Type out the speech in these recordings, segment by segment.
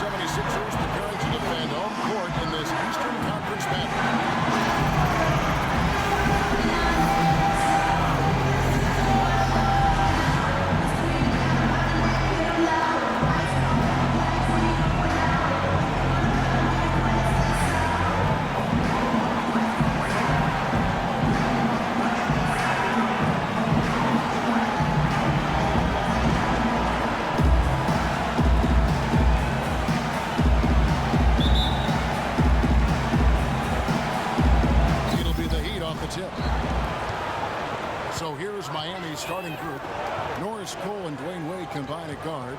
76ers preparing to defend home court in this Eastern Conference battle. Starting group, Norris, Cole, and Dwyane Wade combine at guard.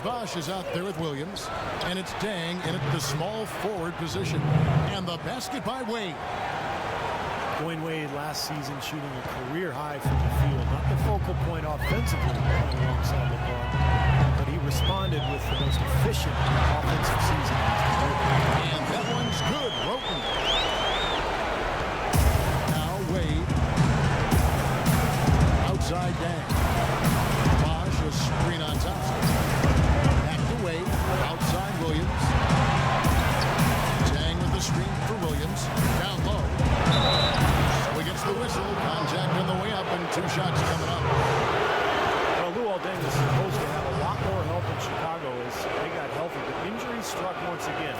Bosh is out there with Williams, and it's Deng in at the small forward position. And the basket by Wade. Dwyane Wade last season shooting a career high from the field. Not the focal point offensively alongside LeBron, but he responded with the most efficient offensive season in his career. And that one's good. Wroten. Now Wade. Outside Deng. Bosh, a screen on Thompson. Back to Wade. Outside Williams. Deng with the screen for Williams. Down low. So he gets the whistle. Contact on the way up and 2 shots coming up. Well, Deng is supposed to have a lot more help in Chicago as they got healthy. But injury struck once again.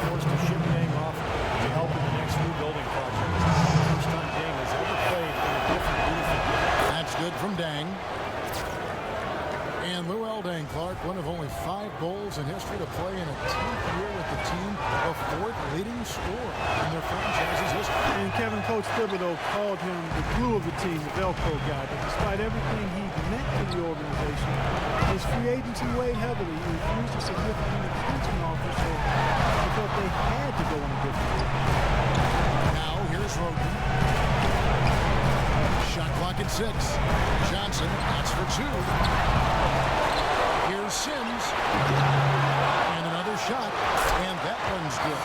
Forced to ship Deng off to help in the next rebuilding project. First time Deng has ever played in a different uniform. That's good from Deng. And Noel Deng Clark, one of only 5 goals in history to play in a 10th year with the team, the 4th leading scorer in their franchise's history. And Kevin, Coach Thibodeau called him the glue of the team, the Velcro guy. But despite everything he meant to the organization, his free agency weighed heavily. He refused a significant extension offer, so they thought they had to go in a different way. Now here's Wroten. Shot clock at 6. Johnson, that's for 2. Here's Sims. And another shot. And that one's good.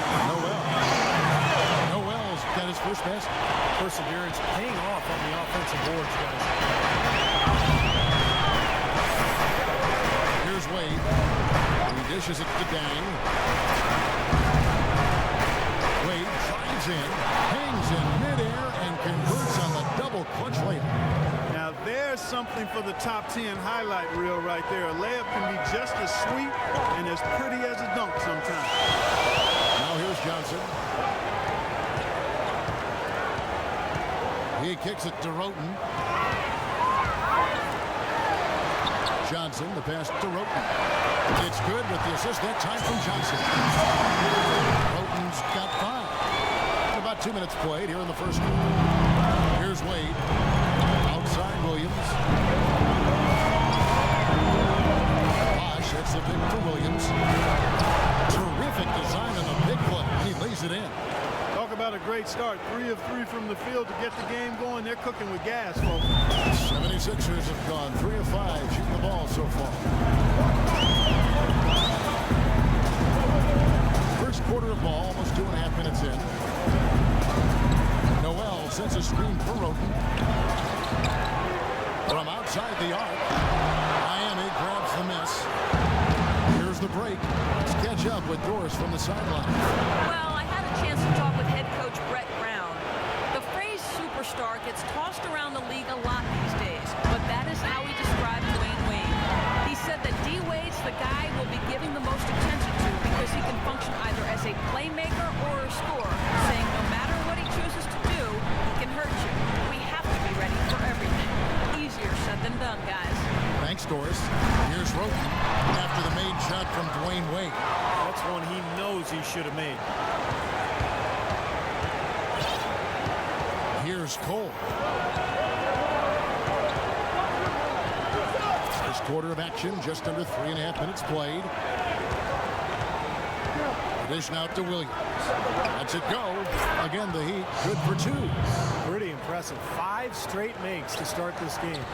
Noel's got his first basket. Perseverance paying off on the offensive boards, guys. Here's Wade. He dishes it to Deng. Wade drives in, hangs in midair, and converts on the double clutch later. Now there's something for the top 10 highlight reel right there. A layup can be just as sweet and as pretty as a dunk sometimes. Now here's Johnson. He kicks it to Wroten. Johnson, the pass to Wroten. It's good with the assist that time from Johnson. Wroten's got 5. About 2 minutes played here in the first quarter. Here's Wade. Outside Williams. Bosh, that's the pick for Williams. Terrific design on the big play. He lays it in. Talk about a great start. 3 of 3 from the field to get the game going. They're cooking with gas, folks. 76ers have gone 3 of 5 shooting the ball so far. First quarter of ball, almost 2.5 minutes in. Noel sets a screen for Wroten. From outside the arc, Miami grabs the miss. Here's the break. Let's catch up with Doris from the sideline. Well, I had a chance to talk with head coach Brett Brown. The phrase superstar gets tossed around the league a lot these days, but that is how he described Dwyane Wade. He said that D. Wade's the guy we'll be giving the most attention to because he can function either as a playmaker or a scorer, saying no matter what he chooses to do, he can hurt you. We have to be ready for everything. Easier said than done, guys. Thanks, Doris. Here's Wroten after the made shot from Dwyane Wade. That's one he knows he should have made. Here's Cole. First quarter of action, just under 3.5 minutes played. Dish out to Williams. Lets it go. Again, the Heat good for 2. Pretty impressive. 5 straight makes to start this game.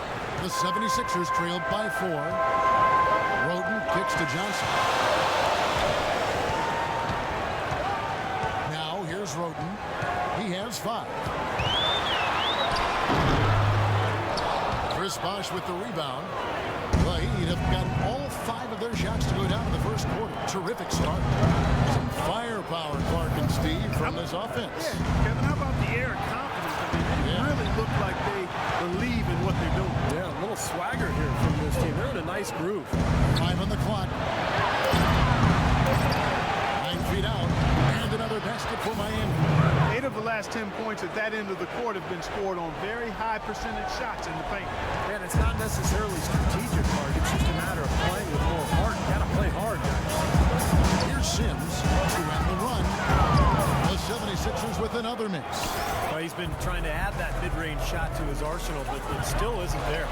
The 76ers trailed by 4. Wroten kicks to Johnson. Now here's Wroten. He has 5. Bosh with the rebound. The Heat have got all 5 of their shots to go down in the first quarter. Terrific start. Some firepower, Clark and Steve, from this offense. Yeah, Kevin, how about the air of confidence? I mean, they really look like they believe in what they're doing. Yeah, a little swagger here from this team. They're in a nice groove. 5 on the clock. 9 feet out. And another basket for Miami. 8 of the last 10 points at that end of the court have been scored on very high percentage shots in the paint. Man, it's not necessarily strategic, Mark. It's just a matter of playing with more heart. You got to play hard, guys. Here's Sims to end the run. The 76ers with another miss. Well, he's been trying to add that mid-range shot to his arsenal, but it still isn't there.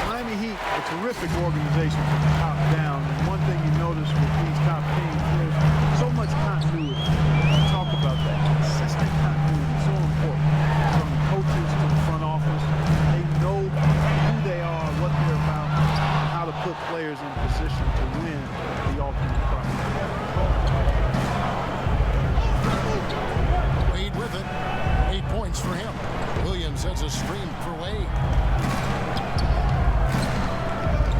Miami Heat, a terrific organization from the top down. And one thing you notice with these top teams, there's so much continuity. Talk about that. Consistent continuity is so important. From the coaches to the front office, they know who they are, what they're about, and how to put players in position to win the ultimate prize. Wade with it. 8 points for him. Williams sends a screen for Wade.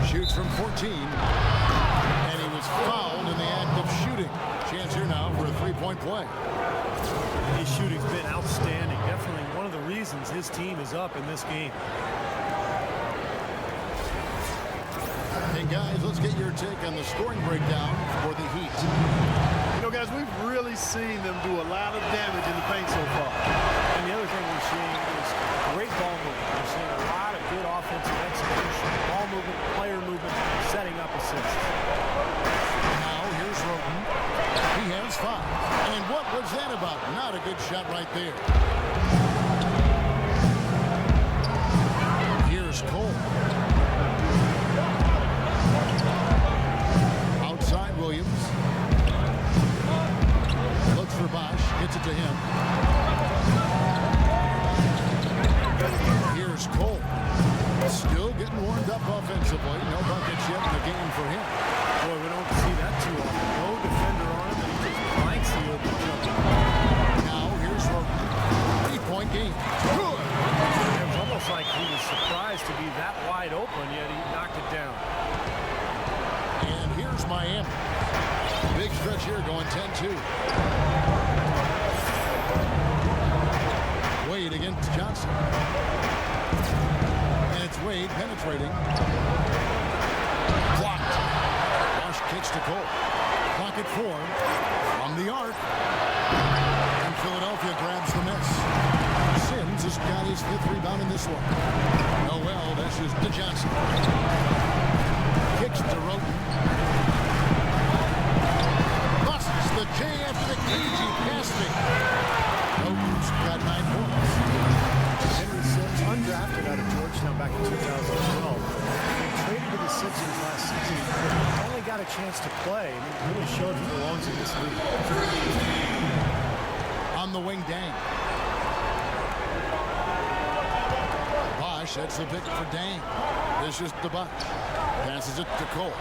Shoots from 14. And he was fouled in the act of shooting. Chance here now for a 3-point play. His shooting's been outstanding. Definitely one of the reasons his team is up in this game. Hey, guys, let's get your take on the scoring breakdown for the Heat. You know, guys, we've really seen them do a lot of damage in the paint so far. And the other thing we're seeing is great ball movement. We're seeing a lot of good offensive execution, ball movement, player movement, setting up assists. Now, here's Wroten. He has 5. And what was that about? Not a good shot right there. Here's Cole. Outside Williams. Looks for Bosh. Gets it to him. Here's Cole. Still getting warmed up offensively. No buckets yet in the game for him. Boy, we don't see that too often. No defender on him, and he just blanks the open jumper. Now, here's Wroten. 3-point game. Good. It was almost like he was surprised to be that wide open, yet he knocked it down. And here's Miami. Big stretch here going 10-2. Wade against Johnson. And it's Wade penetrating. Blocked. Bosh kicks to Cole. Clock at 4. From the arc. And Philadelphia grabs the miss. Sims has got his 5th rebound in this one. Noel dashes to Johnson. Kicks to Wroten. Busts the J after the easy passing. Wroten's got 9 points. Henry Sims, undrafted out of Georgetown back in 2012. He traded to the Sixers last season. Only got a chance to play, and he really showed he belongs in this league. On the wing, Deng. Bosh, that's the pick for Deng. This is the Bosh. Passes it to Cole.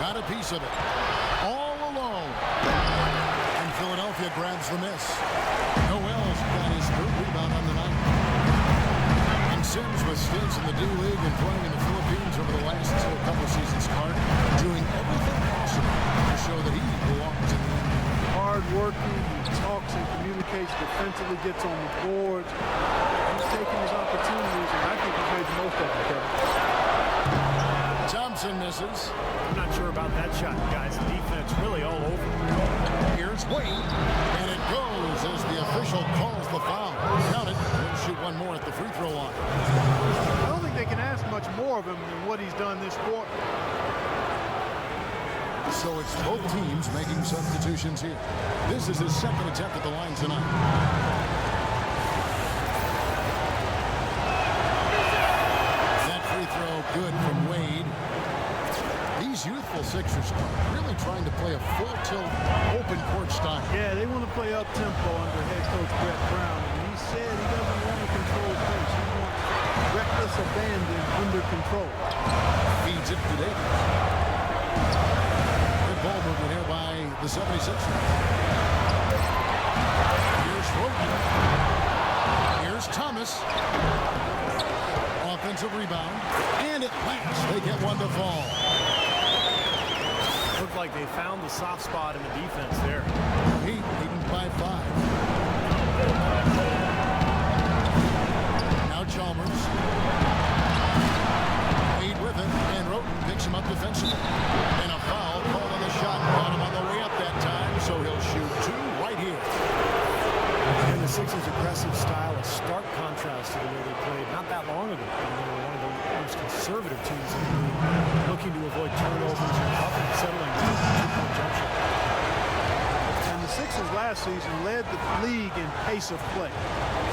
Got a piece of it. All alone. And Philadelphia grabs the miss. Noel's got his 3rd rebound on the night. And Sims with stints in the D-League and playing in the Philippines over the last couple seasons, Clark, doing everything possible to show that he belongs in the NBA. Hard-working, he talks and communicates defensively, gets on the boards. He's taking his opportunities, and I think he's made the most of it, Kevin. Thompson misses. I'm not sure about that shot, guys. The defense really all over. Here's Wade, and it goes as the official calls the foul. Count it. He'll shoot one more at the free throw line. I don't think they can ask much more of him than what he's done this quarter. So it's both teams making substitutions here. This is his 2nd attempt at the line tonight. That free throw good from Wade. These youthful Sixers are really trying to play a full tilt open court style. Yeah, they want to play up-tempo under head coach Brett Brown. And he said he doesn't want to control pace. He wants reckless abandon under control. Feeds it to Davies. Good ball movement here by the 76ers. Here's Wroten. Here's Thomas. Offensive rebound. And at last, they get one to fall. looked like they found the soft spot in the defense there. Heat leading by 5. Now Chalmers. Wade with it, and Wroten picks him up defensively. And a foul called on the shot. Caught him on the way up that time, so he'll shoot 2 right here. And the Sixers' aggressive style is stark contrast to the way they played not that long ago. They were one of the most conservative teams in the league, looking to avoid turnovers and often settling for two-point jump shot. And the Sixers last season led the league in pace of play,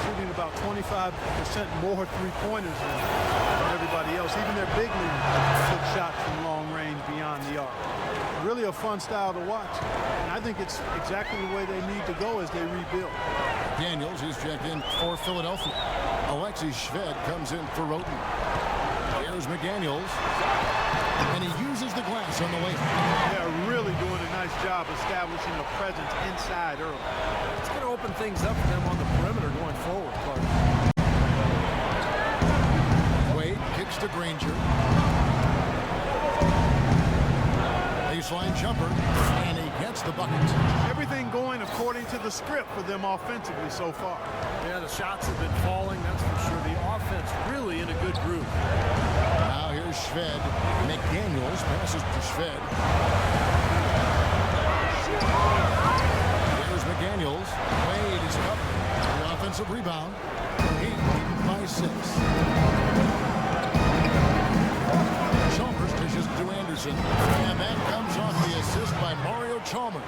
shooting about 25% more three-pointers than everybody else. Even their big men took shots from long range beyond the arc. Really a fun style to watch. And I think it's exactly the way they need to go as they rebuild. McDaniels, he's checked in for Philadelphia. Shved comes in for Wroten. Here's McDaniels. And he uses the glass on the way. They're really doing a nice job establishing a presence inside early. It's going to open things up for them on the perimeter going forward, Clark. Wade kicks to Granger. Baseline jumper, and he gets the bucket. Everything going according to the script for them offensively so far. Yeah, the shots have been falling, that's for sure. The offense really in a good groove. Now here's Shved. McDaniels passes to Shved. Here's McDaniels. Wade is covered. The offensive rebound. Heat leading by 6. Chalmers dishes to Andersen. And that comes off the assist by Chalmers.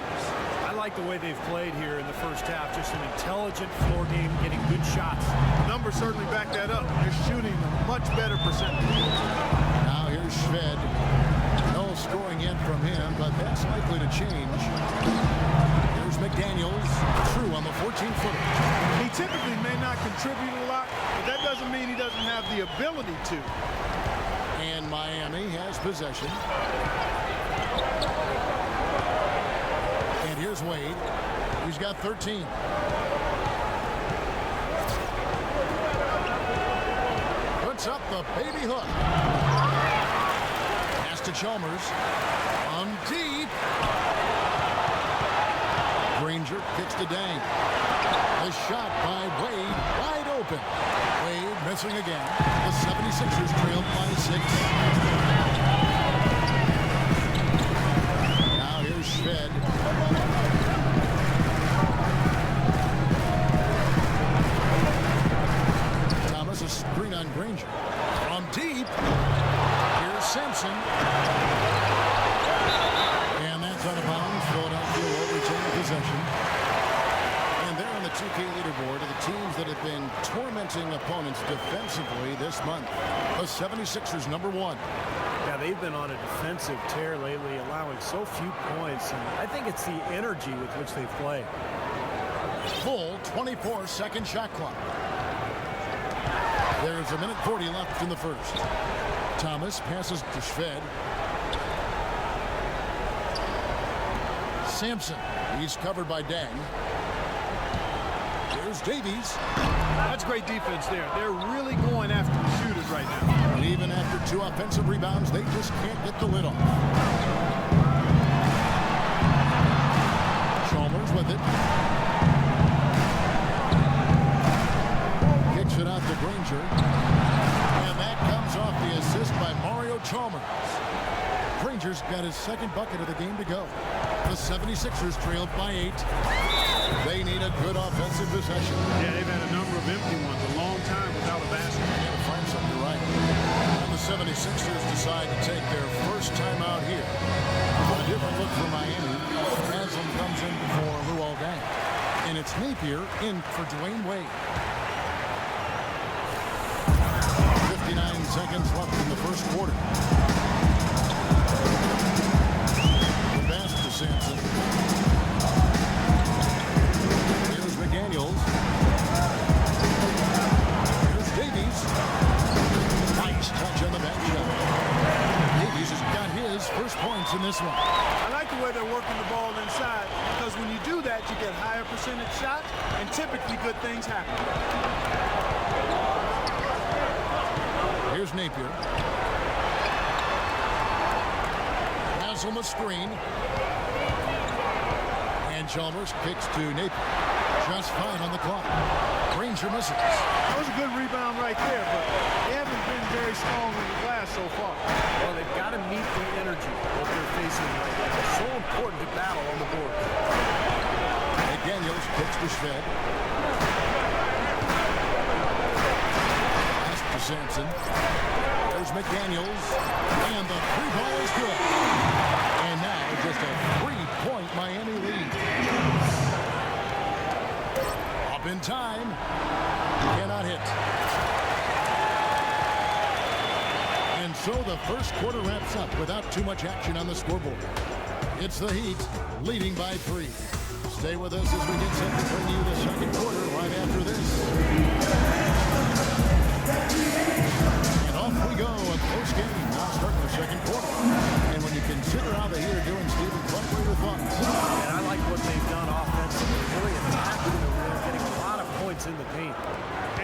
I like the way they've played here in the first half. Just an intelligent floor game, getting good shots. The numbers certainly back that up. They're shooting a much better percentage. Now here's Shved. No scoring in from him, but that's likely to change. Here's McDaniels. True on the 14-footer. He typically may not contribute a lot, but that doesn't mean he doesn't have the ability to. And Miami has possession. And here's Wade. He's got 13. Puts up the baby hook. Pass to Chalmers. On deep. Granger kicks to Deng. The shot by Wade wide open. Wade missing again. The 76ers trail by 6. Now here's Shved. Thomas a screen on Granger. From deep. Here's Sampson. And that's out of bounds. Philadelphia will retain possession. And they're on the 2K leaderboard of the teams that have been tormenting opponents defensively this month. The 76ers #1. Yeah, they've been on a defensive tear lately, allowing so few points, and I think it's the energy with which they play. Full 24-second shot clock. There's a minute 40 left in the first. Thomas passes to Shved. Sampson, he's covered by Deng. Here's Davies. That's great defense there. They're really going after the shooters right now. But even after 2 offensive rebounds, they just can't get the lid off. Chalmers with it. Kicks it out to Granger. And that comes off the assist by Chalmers. Granger's got his second bucket of the game to go. The 76ers trailed by 8. They need a good offensive possession. Yeah, they've had a number of empty ones a long time without a basket. They gotta find something right. And the 76ers decide to take their first time out here. A different look for Miami. Haslem comes in for Deng. And it's Napier in for Dwyane Wade. 59 seconds left in the first quarter. The pass to Sampson. Here's McDaniels. Here's Davies. Nice touch on the back shot. Davies has got his first points in this one. I like the way they're working the ball inside, because when you do that, you get higher percentage shots, and typically good things happen. Here's Napier. Has Haslem a screen. And Chalmers kicks to Napier. Just fine on the clock. Granger misses. That was a good rebound right there, but they haven't been very strong in the glass so far. Well, they've got to meet the energy that they're facing right now. It's so important to battle on the board. McDaniels kicks to Shved. Pass to Sampson. There's McDaniels. And the three ball is good. And now just a 3-point Miami lead. Up in time. Cannot hit. And so the first quarter wraps up without too much action on the scoreboard. It's the Heat leading by 3. Stay with us as we get set to bring you the second quarter right after this. And off we go at post game. Now starting the second quarter. And when you consider how the Heat are doing, Stephen, what were your thoughts? And I like what they've done offensively. Really attacking the rim, getting a lot of points in the paint.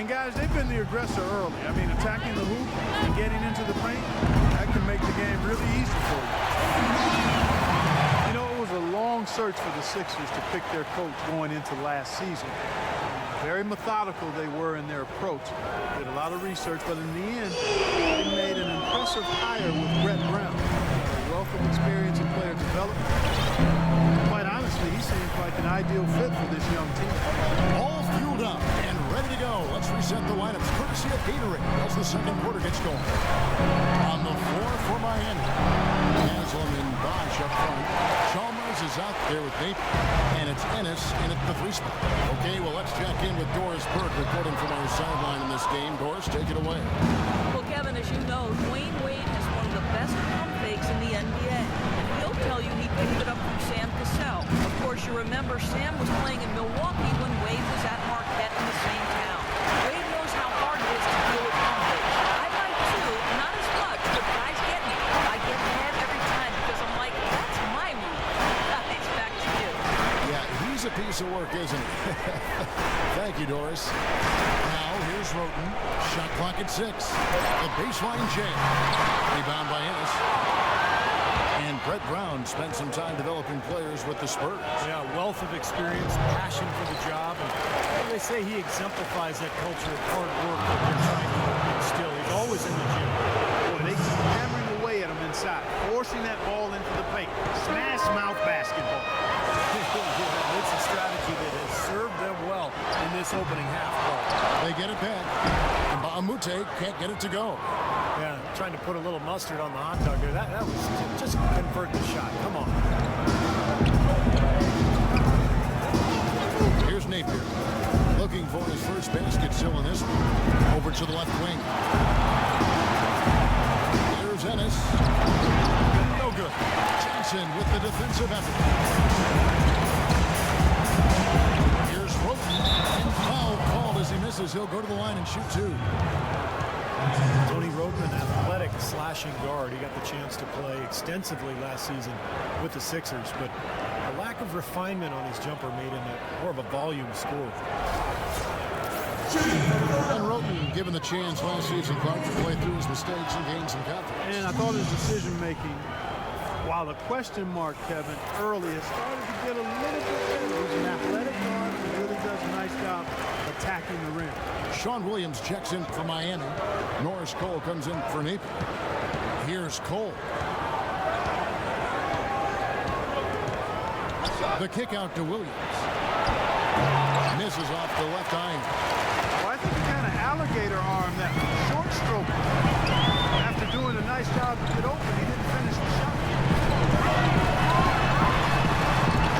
And guys, they've been the aggressor early. I mean, attacking the hoop and getting into the paint, that can make the game really easy for you. You know, it was a long search for the Sixers to pick their coach going into last season. Very methodical they were in their approach. Did a lot of research, but in the end, they made an impressive hire with Brett Brown. A wealth of experience in player development. Quite honestly, he seems like an ideal fit for this young team. All fueled up and ready to go. Let's reset the lineups courtesy of Gatorade as the second quarter gets going. On the floor for Miami. Haslem and Bosh up front. Chalmers is out there with Napier. And it's Ennis in at the 3 spot. Okay, well, let's check in with Doris Burke reporting from our sideline in this game. Doris, take it away. Well, Kevin, as you know, Dwyane Wade has one of the best pump fakes in the NBA. And he'll tell you he picked it up from Sam Cassell. Of course, you remember Sam was playing in Milwaukee when Wade was at Marquette in the same town. Wade knows how hard it is to deal with pump fakes. I might too, not as much, but guys get me. I get mad every time because I'm like, that's my move. Guys, back to you. Yeah, he's a piece of work, isn't he? Thank you, Doris. Now, here's Wroten. Shot clock at 6. The baseline jam. Rebound by Ennis. And Brett Brown spent some time developing players with the Spurs. Yeah, wealth of experience, passion for the job. And they say he exemplifies that culture of hard work that they're trying to instill. He's always in the gym. Boy, they keep hammering away at him inside, forcing that ball into the paint. Smash mouth basketball. It's a strategy that has served them well in this opening half ball. They get it back. And Moute can't get it to go. Yeah, trying to put a little mustard on the hot dog there. That was just convert the shot. Come on. Here's Napier. Looking for his first basket still in this one. Over to the left wing. There's Ennis. No good. Johnson with the defensive effort. Here's Wroten. Foul called as he misses. He'll go to the line and shoot 2. Tony Wroten, an athletic slashing guard. He got the chance to play extensively last season with the Sixers, but a lack of refinement on his jumper made him more of a volume scorer. And Wroten, given the chance last season, Clark, to play through his mistakes and gain some confidence. And I thought his decision-making, while a question mark, Kevin, early, has started to get a little bit better. He's an athletic guard who really does a nice job attacking the rim. Sean Williams checks in for Miami. Norris Cole comes in for Napier. Here's Cole. The kick out to Williams. Misses off the left eye. Well, I think he kind of alligator arm that short stroke. After doing a nice job to get open, he didn't finish the shot.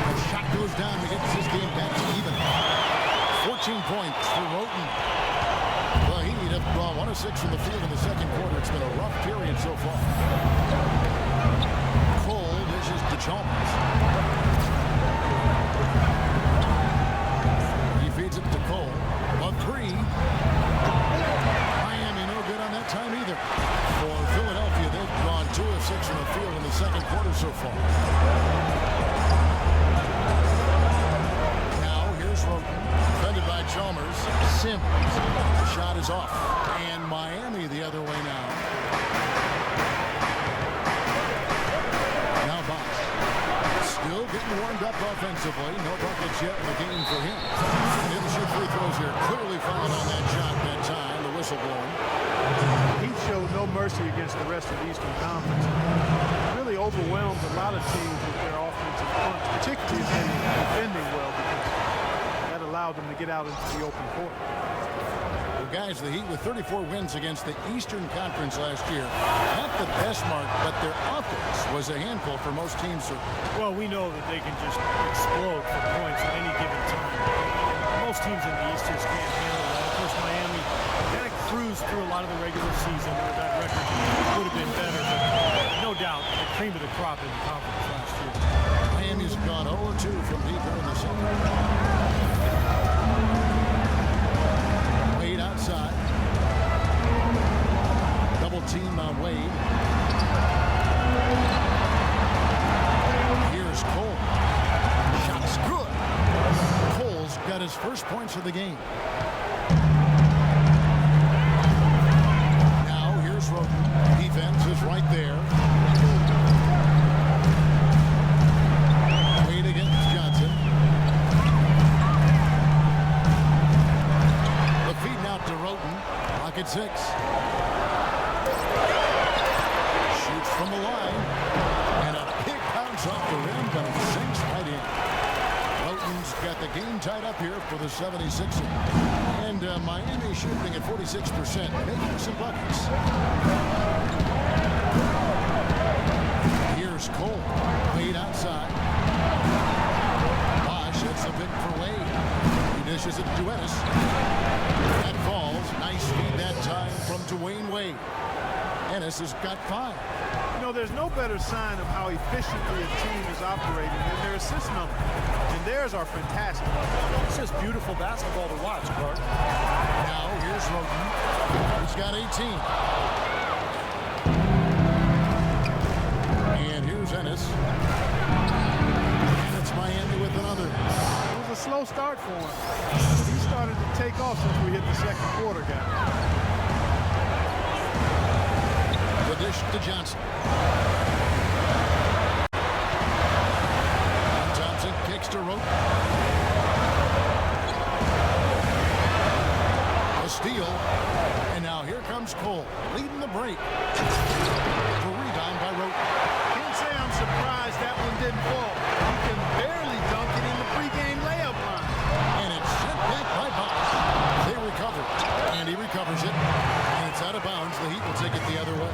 The shot goes down to get this game back to even. 14 points for Wroten. The Heat have 1 of 6 from the field in the second quarter. It's been a rough period so far. Cole dishes to Chalmers. He feeds it to Cole. A 3. Miami no good on that time either. For Philadelphia, they've gone 2 of 6 from the field in the second quarter so far. Now here's Wroten. Defended by Chalmers. Sims. The shot is off. And Miami the other way now. Now getting warmed up offensively. No buckets yet in the game for him. And he'll shoot free throws here. Clearly fouled on that shot that time. The whistle blowing. He showed no mercy against the rest of the Eastern Conference. Really overwhelmed a lot of teams with their offensive punch, particularly if they were defending well, because that allowed them to get out into the open court. Well, guys, the Heat with 34 wins against the Eastern Conference last year. Not the best mark, but their offense was a handful for most teams. Well, we know that they can just explode for points at any given time. Most teams in the East just can't handle that. Of course, Miami kind of cruised through a lot of the regular season where that record would have been better, but no doubt the cream of the crop in the conference last year. Miami's gone 0-2 from deep here in the center. Wade outside. Double team on Wade. Here's Cole. Shot's good. Cole's got his first points of the game. Now here's Wroten. Defense is right there. Wade against Johnson. The feed out to Wroten. Clock at 6. Shoots from the line. And a big bounce off the rim, but it sinks right in. Wroten's got the game tied up here for the 76ers. And Miami shooting at 46%, making some buckets. Here's Cole. Wade outside. Bosh, that's a pick for Wade. He dishes it to Ennis. That falls. Nice feed that time from Dwyane Wade. Ennis has got 5. You know, there's no better sign of how efficiently a team is operating than their assist number. And theirs are fantastic. It's just beautiful basketball to watch, Clark. Now here's Wroten. He's got 18. And here's Ennis. And it's Miami with another. It was a slow start for him. He started to take off since we hit the second quarter, guys. The dish to Johnson. Thompson kicks to Wroten. A steal. And now here comes Cole, leading the break. The rebound by Wroten. Can't say I'm surprised that one didn't fall. He can barely dunk it in the pregame layup line. And it's sent back by Bosh. They recover. And he recovers it. And it's out of bounds. The Heat will take it the other way.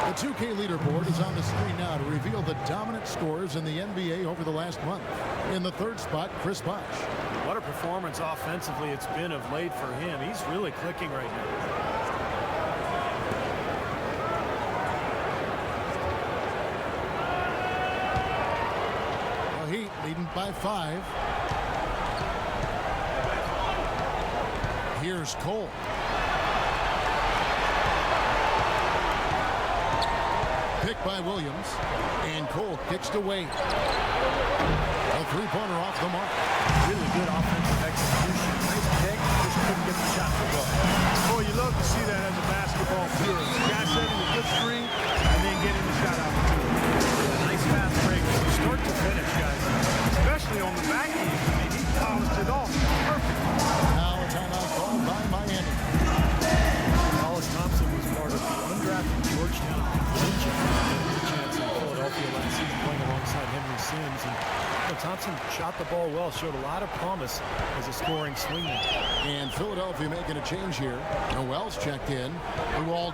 The 2K leaderboard is on the screen now to reveal the dominant scores in the NBA over the last month. In the third spot, Chris Bosh. What a performance offensively it's been of late for him. He's really clicking right now. The Heat leading by 5. Here's Cole. Pick by Williams, and Cole kicks to Wade. A three-pointer off the mark. Really good offensive execution. Nice pick, just couldn't get the shot to go. Boy, you love to see that as a basketball purist. Guy setting a good screen and then getting the shot opportunity. Nice fast break from start to finish, guys. Especially on the back end. I mean, he polished it off. Perfect. Now a timeout called by Miami. Thompson was part of the undrafted Georgetown contingent chance in Philadelphia last season, playing alongside Henry Sims. And Thompson shot the ball well, showed a lot of promise as a scoring swingman. And Philadelphia making a change here. Noel's checked in.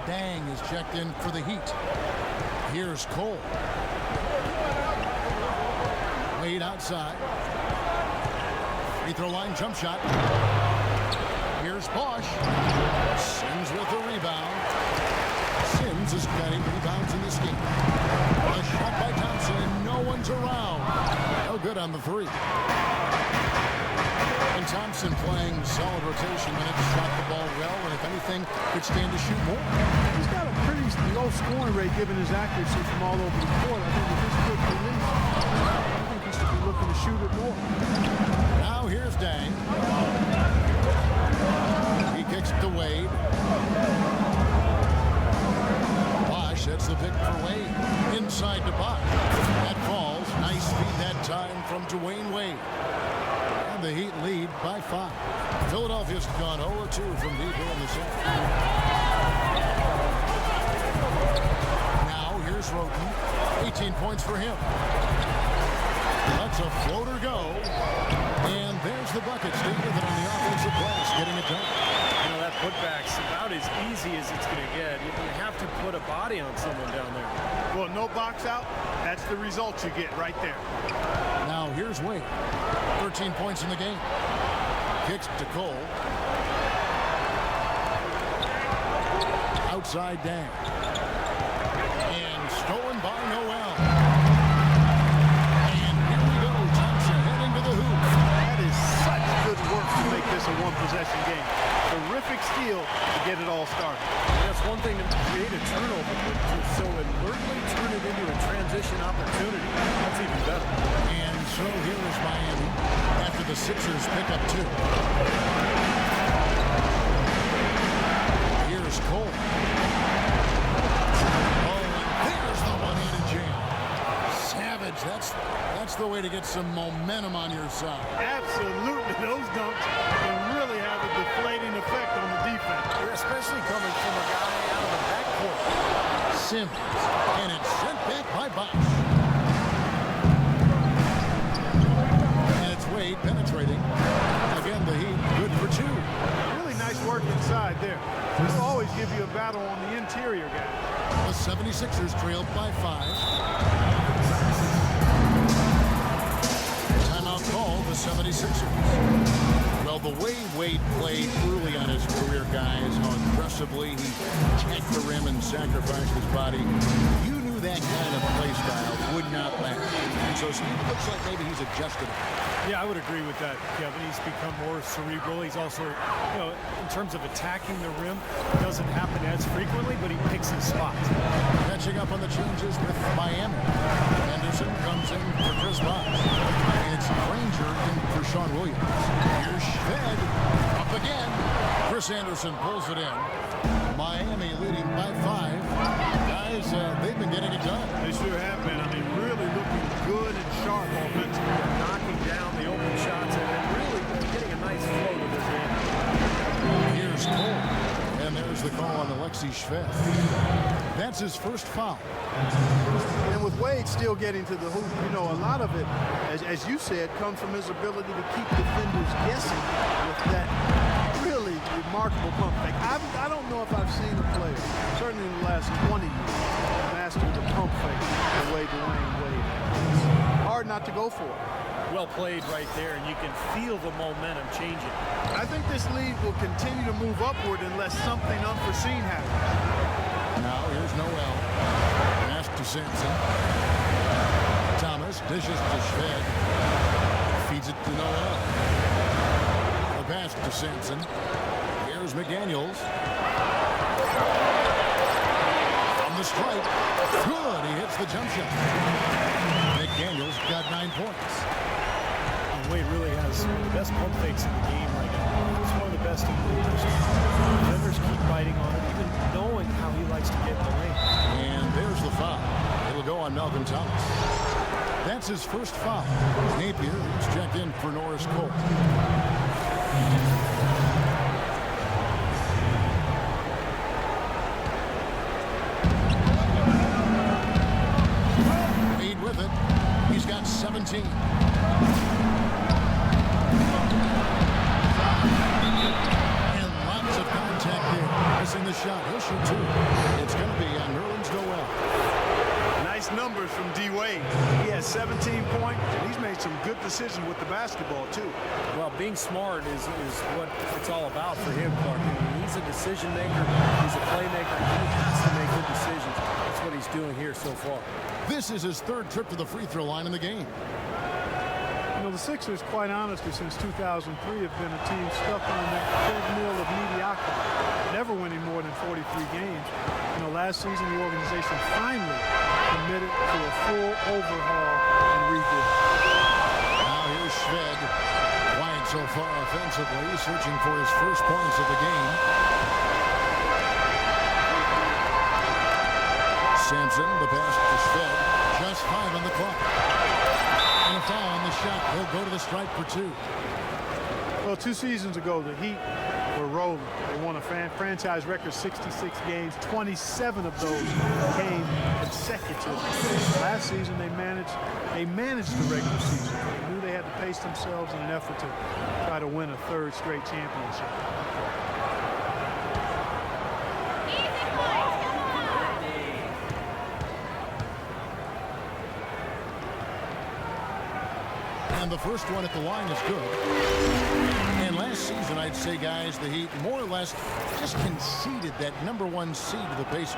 Deng is checked in for the Heat. Here's Cole. Wade outside. Free throw line jump shot. Here's Bosh. Sims with the rebound. Sims has got 8 rebounds in this game. A shot by Thompson, and no one's around. No good on the 3. And Thompson playing solid rotation minutes, shot the ball well, and if anything, could stand to shoot more. He's got a pretty low scoring rate given his accuracy from all over the court. I think with this quick release, I think he should be looking to shoot it more. Now here's Deng. He kicks to Wade. Bosh, that's the pick for Wade. Inside to Bosh. That falls. Nice feed that Philadelphia's gone 0-2 from deep here in the second. Now here's Wroten. 18 points for him. Lets a floater go. And there's the bucket. Stay with it on the offensive glass, getting it done. You know, that putback's about as easy as it's going to get. You have to put a body on someone down there. Well, no box out. That's the result you get right there. Now here's Wade. 13 points in the game. Kicks to Cole. Outside Deng. And stolen by Noel. And here we go. Thompson heading to the hoop. That is such good work to make this a one-possession game. Terrific steal to get it all started. That's one thing to create a turnover, but to so alertly turn it into a transition opportunity, that's even better. And so here is Miami after the Sixers pick up 2. Here's Cole. Oh, and there's the one-handed jam. Savage, that's the way to get some momentum on your side. Absolutely. Those dunks can really have a deflating effect on the defense. Especially coming from a guy out of the backcourt. Simmons, and it's sent back by Bosh. And it's Wade penetrating. Again, the Heat good for 2. Really nice work inside there. This will always give you a battle on the interior guy. The 76ers trailed by 5. Timeout called the 76ers. Well, the way Wade played early on his career, guys, how aggressively he attacked the rim and sacrificed his body, you knew that kind of play style would not last. And so Steve, it looks like maybe he's adjusted it. Yeah, I would agree with that, Kevin. He's become more cerebral. He's also, you know, in terms of attacking the rim, it doesn't happen as frequently, but he picks his spots. Catching up on the changes with Miami. Andersen comes in for Chris Bosh. It's Granger in for Sean Williams. Here's Shved up again. Chris Andersen pulls it in. Miami leading by 5. Guys, they've been getting it done. They sure have been. I mean, really looking good and sharp offensively. Knocking down the open shots and really getting a nice flow to this game. Here's Cole. And there's the call on Alexei Shved. That's his first foul. And with Wade still getting to the hoop, you know, a lot of it, as you said, comes from his ability to keep defenders guessing with that really remarkable pump fake. I don't know if I've seen a player, certainly in the last 20 years, master the pump fake the way Dwyane Wade has. Hard not to go for it. Well played right there, and you can feel the momentum changing. I think this lead will continue to move upward unless something unforeseen happens. Now here's Noel. Pass to Sampson. Thomas dishes to Shved. Feeds it to Noel. The pass to Sampson. Here's McDaniels. From the stripe. Good. He hits the jump shot. McDaniels got 9 points. And Wade really has one of the best pump fakes in the game right now. He's one of the best in the league. Defenders keep biting on it, even knowing how he likes to get in the lane. And there's the foul. It'll go on Malcolm Thomas. That's his first foul. Napier is checked in for Norris Cole. Wade with it. He's got 17. And lots of contact there. Missing the shot. He'll shoot 2. It's going to be on Nerlens Noel. Nice numbers from D. Wade. He has 17 points, and he's made some good decisions with the basketball, too. Well, being smart is what it's all about for him, Clark. I mean, he's a decision maker. He's a playmaker. He has to make good decisions. That's what he's doing here so far. This is his 3rd trip to the free throw line in the game. You know, the Sixers, quite honestly, since 2003, have been a team stuck on that treadmill of mediocrity, never winning more than 43 games. You know, last season, the organization finally committed to a full overhaul and rebuild. Now here's Shved. Quiet so far offensively, searching for his first points of the game. Sampson, the pass to Shved. Just 5 on the clock. And a foul on the shot. He'll go to the stripe for 2. Well, 2 seasons ago, the Heat were rolling. They won a franchise record 66 games. 27 of those came consecutively. Last season, they managed the regular season. They knew they had to pace themselves in an effort to try to win a 3rd straight championship. And the first one at the line is good. And last season, I'd say, guys, the Heat more or less just conceded that #1 seed to the Pacers.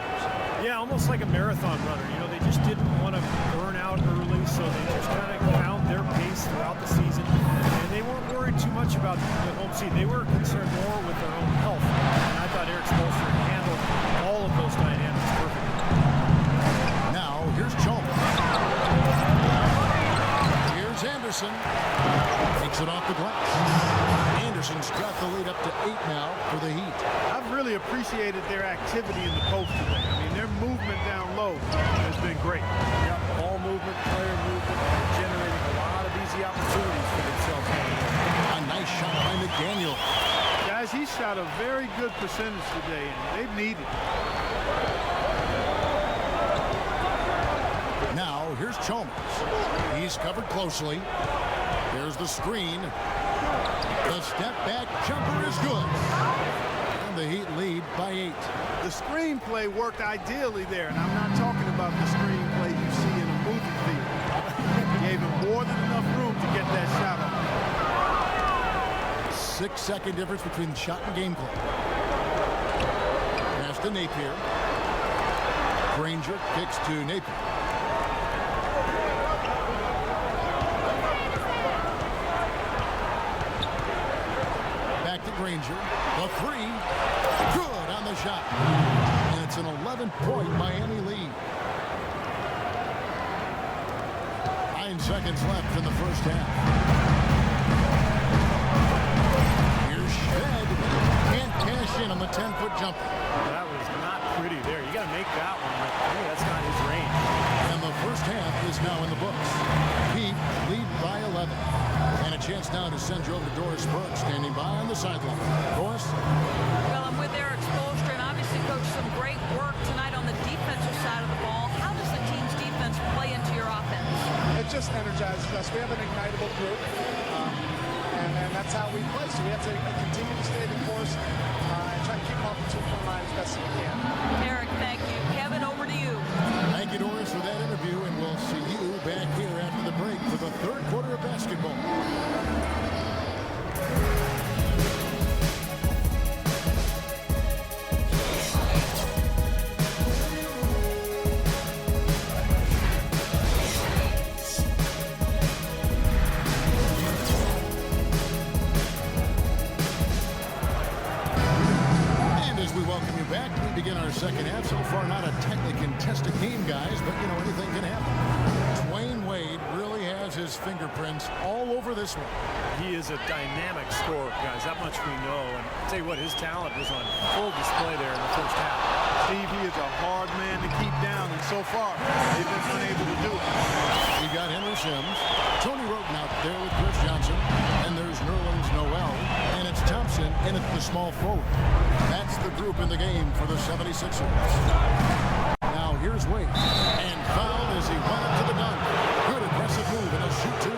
Yeah, almost like a marathon runner. You know, they just didn't want to burn out early, so they just kind of found their pace throughout the season. And they weren't worried too much about the home seed. They were concerned more with their own health. And I thought Eric Spoelstra handled all of those dynamics perfectly. Now, here's Chalmers. Andersen takes it off the glass. Andersen's got the lead up to 8 now for the Heat. I've really appreciated their activity in the post today. I mean, their movement down low has been great. Yep, ball movement, player movement, generating a lot of easy opportunities for themselves. A nice shot by McDaniels. Guys, he shot a very good percentage today, and they've needed it. Now, here's Chalmers. He's covered closely. There's the screen. The step back jumper is good. And the Heat lead by 8. The screenplay worked ideally there, and I'm not talking about the screenplay you see in a movie theater. Gave him more than enough room to get that shot off. 6-second difference between shot and game clock. Pass to Napier. Granger kicks to Napier. Granger, the 3, good on the shot. And it's an 11-point Miami lead. 9 seconds left in the first half. Here's Shved. Can't cash in on the 10-foot jumper. That was not pretty there. You got to make that one. Hey, that's not his range. And the first half is now in the books. Heat lead by 11. And a chance now to send you over to Doris Burke, standing by on the sideline. Doris? Well, I'm with Eric Spoelstra, and obviously, Coach, some great work tonight on the defensive side of the ball. How does the team's defense play into your offense? It just energizes us. We have an ignitable group, and that's how we play. So we have to continue to stay the course and try to keep off the 2-point line as best as we can. Eric, thank you. Kevin, over to you. Thank you, Doris, for that interview, and we'll see you back here after the break for the 3rd quarter of basketball. Begin our second half. So far, not a tightly contested game, guys, but, you know, anything can happen. Dwyane Wade really has his fingerprints all over this one. He is a dynamic scorer, guys. That much we know. And I'll tell you what, his talent was on full display there in the first half. Steve, he is a hard man to keep down, and so far, they've been unable to do it. You got Henry Sims, Tony Wroten out there with Chris Johnson, and there's Noel, and it's Thompson in at the small forward. That's the group in the game for the 76ers. Now here's Wade, and fouled as he went up to the dunk. Good aggressive move and a shoot 2.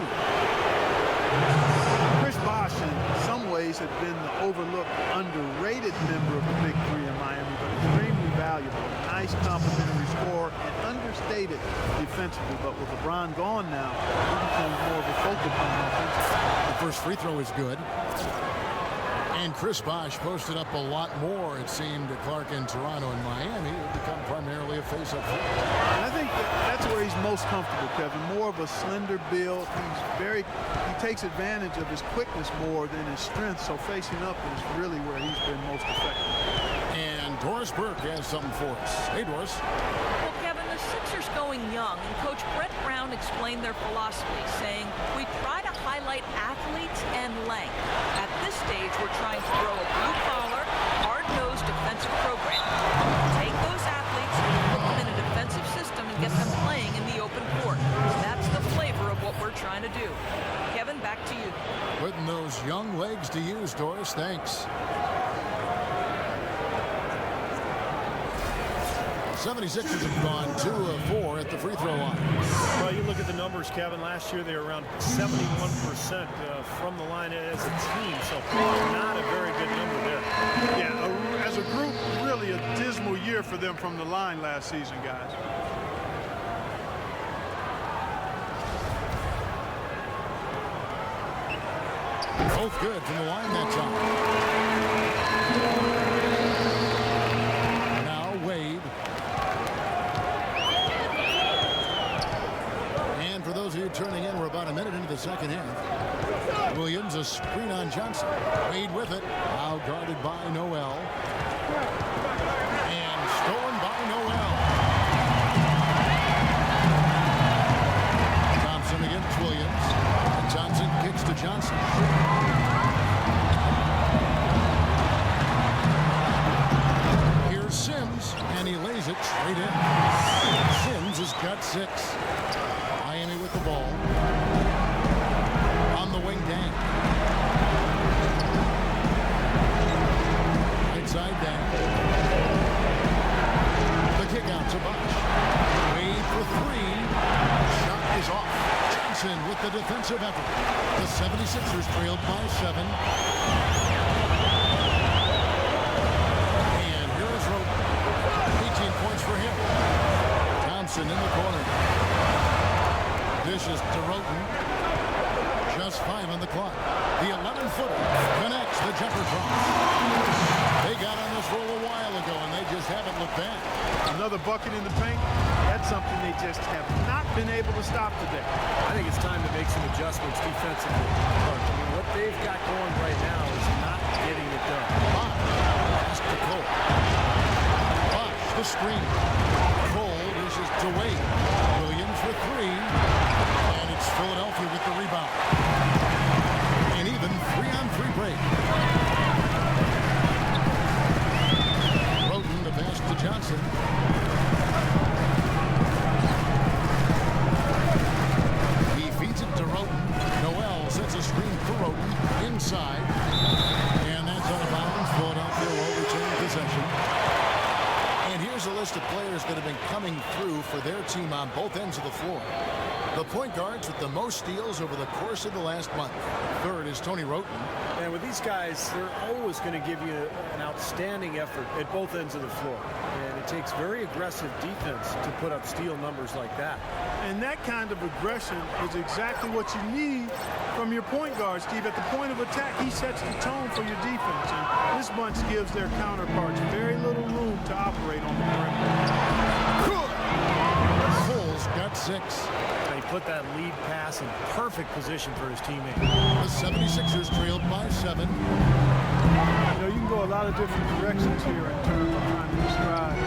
Chris Bosh, in some ways, had been the overlooked, underrated member of the Big Three in Miami, but extremely valuable. Nice complimentary score and understated defensively. But with LeBron gone now, he becomes more of a focal point offensively. The first free throw is good. And Chris Bosh posted up a lot more, it seemed, to Clark in Toronto and Miami. It would become primarily a face-up. And I think that's where he's most comfortable, Kevin. More of a slender build. He takes advantage of his quickness more than his strength, so facing up is really where he's been most effective. And Doris Burke has something for us. Hey, Doris. Well, Kevin, the Sixers going young, and Coach Brett Brown explained their philosophy, saying, we try to highlight athletes and length. At this stage, we're trying to grow a blue-collar, hard-nosed defensive program. Take those athletes, put them in a defensive system, and get them playing in the open court. That's the flavor of what we're trying to do. Kevin, back to you. Putting those Gives young legs to use, Doris. Thanks. 76ers have gone 2 of 4 at the free throw line. Well, you look at the numbers, Kevin. Last year they were around 71% from the line as a team, so not a very good number there. Yeah, as a group, really a dismal year for them from the line last season, guys. Both good from the line that time. Now Wade. And for those of you turning in, we're about a minute into the second half. Williams, a screen on Johnson. Wade with it. Now guarded by Noel. And stolen by Noel. Thompson against Williams. And Johnson kicks to Johnson. Here's Sims, and he lays it straight in. Sims has got 6. Miami with the ball. On the wing, Deng. Inside Deng. The kick out to Bosh. Wade for 3. Shot is off. Johnson with the defensive effort. The 76ers trailed by 7. And here is Wroten. 18 points for him. Thompson in the corner. Dishes to Wroten. Just 5 on the clock. The 11-footer connects the jumper cross. They got on this roll a while ago, and they just haven't looked back. Another bucket in the paint. That's something they just have not been able to stop today. I think it's time to make some adjustments defensively. Look, I mean, what they've got going right now is not getting it done. Bosh pass to Cole. Bosh the screen. Cole dishes to Wade. Williams for 3. And it's Philadelphia with the rebound. An even 3-on-3 break. Wroten the pass to Johnson. He feeds it to Wroten. Noel sets a screen for Wroten inside. And that's out of bounds. Philadelphia will retain possession. And here's a list of players that have been coming through for their team on both ends of the floor. The point guards with the most steals over the course of the last month. Third is Tony Wroten. And with these guys, they're always going to give you an outstanding effort at both ends of the floor. And it takes very aggressive defense to put up steal numbers like that. And that kind of aggression is exactly what you need from your point guard, Steve. At the point of attack, he sets the tone for your defense. And this bunch gives their counterparts very little room to operate on the perimeter. Good! Cole's got 6. He put that lead pass in perfect position for his teammate. The 76ers trailed by 7. You know, you can go a lot of different directions here in terms of trying to describe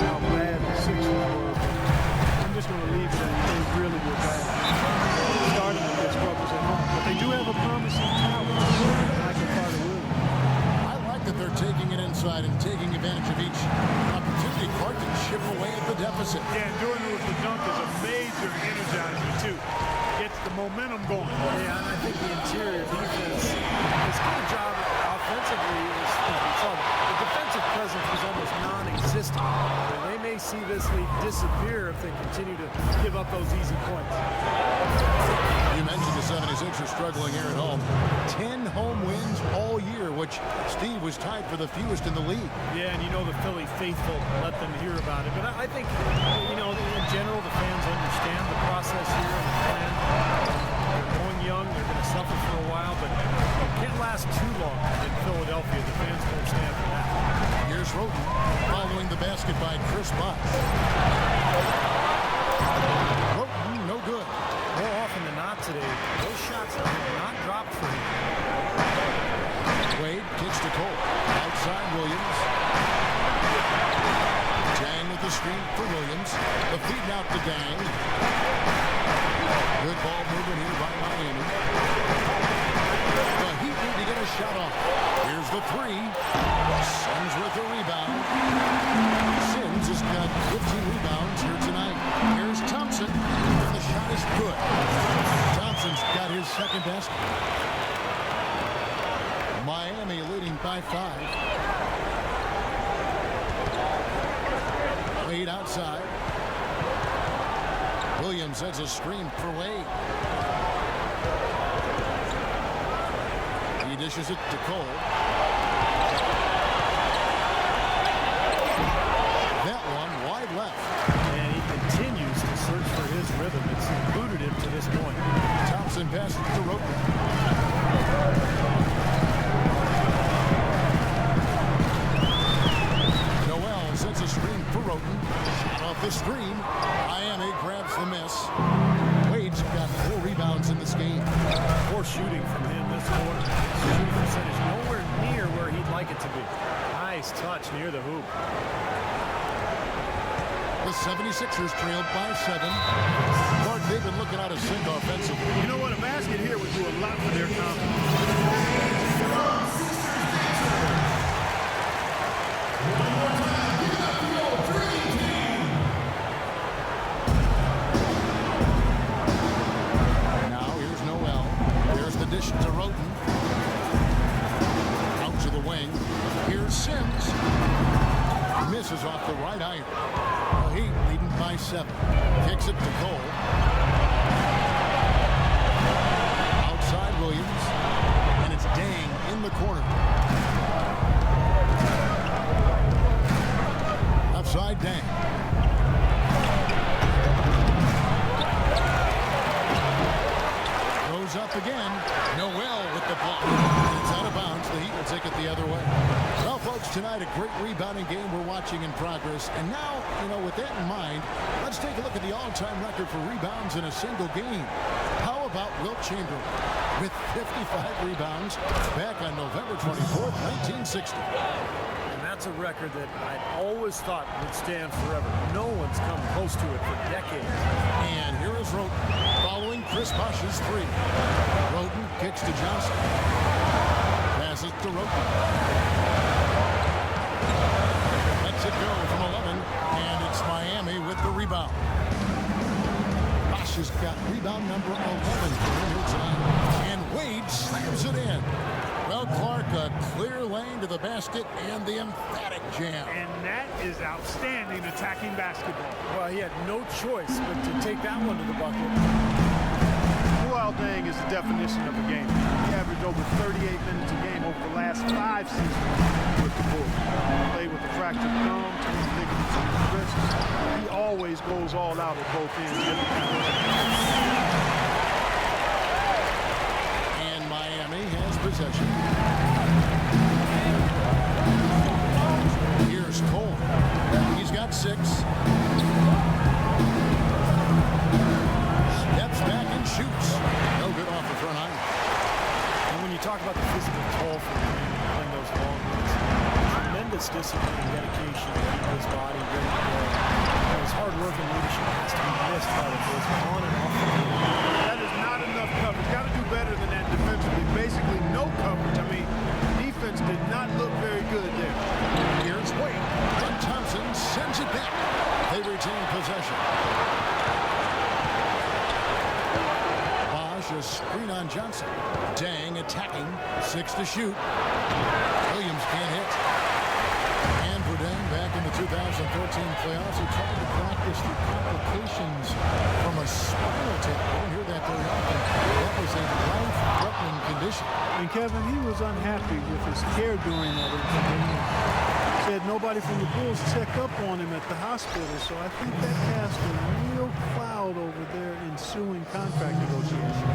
how bad the Sixers were. I'm just going to leave that they really were bad. Starting to get struggles at home. But they do have a promising talent. I like that they're taking it inside and taking advantage of each opportunity. Clark can chip away at the deficit. Yeah, and doing it with the dunk is a major energizer, too. Gets the momentum going. Yeah, and I think the interior defense has done a job offensively. The defensive presence was almost non-existent. And they may see this lead disappear if they continue to give up those easy points. You mentioned the 76ers struggling here at home. 10 home wins all year, which Steve was tied for the fewest in the league. Yeah, and you know the Philly faithful let them hear about it. But I think, you know, in general, the fans understand the process here and the plan. They're going young. They're going to suffer for a while, but it can't last too long in Philadelphia. The fans won't stand for that. Here's Wroten following the basket by Chris Bosh. Wroten, no good. More often than not today, those shots have not dropped for him. Wade kicks to Cole. Outside Williams. Deng with the screen for Williams. The feed out to Deng. Good ball movement here by Miami. The Heat need to get a shot off. Here's the 3. Sims with the rebound. Sims has got 15 rebounds here tonight. Here's Thompson. And the shot is good. Thompson's got his second basket. by 5. Wade outside. Williams sends a screen for Wade. He dishes it to Cole. That one wide left. And he continues to search for his rhythm. It's eluded him to this point. Thompson passes to Wroten. Noel sets a screen for Wroten. Off the screen, Miami grabs the miss. Wade's got 4 rebounds in this game. Poor shooting from him this quarter. His shooting percentage nowhere near where he'd like it to be. Nice touch near the hoop. The 76ers trailed by 7. Clark, they've been looking out of sync offensively. You know what? A basket here would do a lot for their confidence. Now here's Noel. There's the dish to Wroten. Out to the wing. Here's Sims. Misses off the right iron. Heat leading by 7. Kicks it to Cole. Outside Williams. And it's Deng in the corner. Outside Deng. Goes up again. Noel with the block. And it's out of bounds. The Heat will take it the other way. Well, folks, tonight a great rebounding game we're watching in progress. And now, with that in mind, let's take a look at the all-time record for rebounds in a single game. How about Wilt Chamberlain with 55 rebounds back on November 24th, 1960. And that's a record that I always thought would stand forever. No one's come close to it for decades. And here is Wroten following Chris Bosh's 3. Wroten kicks to Johnson. Passes to Wroten. Lets it go from 11, and it's Miami with the rebound. Bosh has got rebound number 11 tonight, and Wade slams it in. Well, Clark, a clear lane to the basket and the emphatic jam. And that is outstanding attacking basketball. Well, he had no choice but to take that one to the bucket. Deng is the definition of a game. He averaged over 38 minutes a game over the last 5 seasons with the Bulls. Played with a fractured thumb, 2 ligaments in his wrists. He always goes all out at both ends. And Miami has possession. Here's Cole. He's got 6. Steps back and shoots. No good off the front iron. And when you talk about the physical toll for him playing those long runs, tremendous discipline and dedication to keep his body ready to go. And his hard work and leadership has to be missed by the Bulls on and off the field. That is not enough coverage. Got to do better than that defensively. Basically no coverage. I mean, defense did not look very good there. Here's Wade. And Thompson sends it back. They retain possession. Bosh a screen on Johnson. Deng attacking. 6 to shoot. Williams can't hit. And for Deng back in the 2013 playoffs, he tried to practice the complications from a spinal tap. I don't hear that very often. That was a life-threatening condition. And Kevin, he was unhappy with his care during that incident. Said nobody from the Bulls checked up on him at the hospital, so I think that cast a real cloud over their ensuing contract negotiation.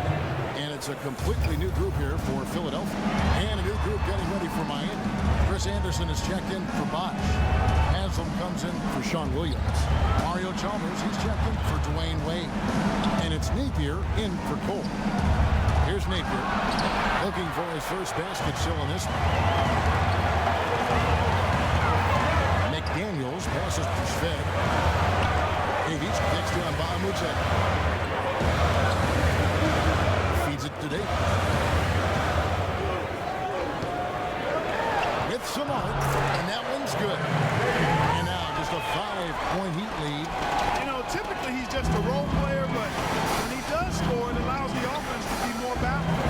And it's a completely new group here for Philadelphia. And a new group getting ready for Miami. Chris Andersen is checked in for Bosh. Haslem comes in for Sean Williams. Mario Chalmers, he's checked in for Dwyane Wade. And it's Napier in for Cole. Here's Napier, looking for his first basket still in this one. McDaniels passes to Shved. Davies kicks to Moute. Feeds it to Davies. With some art, and that one's good. And now just a 5-point Heat lead. Typically he's just a role player, but when he does score, it allows the offense to be more balanced.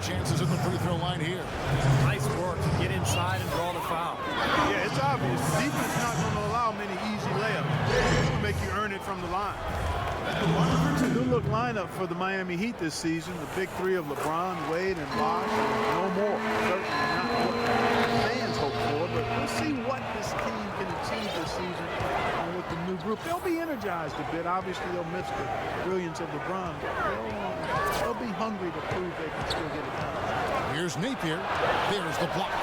chances at the free throw line here. Nice work to get inside and draw the foul. Yeah, it's obvious. The defense not going to allow many easy layups. It's going to make you earn it from the line. It's a good-look lineup for the Miami Heat this season. The big three of LeBron, Wade, and Bosh. No more. Certainly not what fans hope for, but we'll see what this team can achieve this season with the new group. They'll be energized a bit. Obviously, they'll miss the brilliance of LeBron, but they'll be hungry to prove they can still get it done. Here's Napier. There's the block.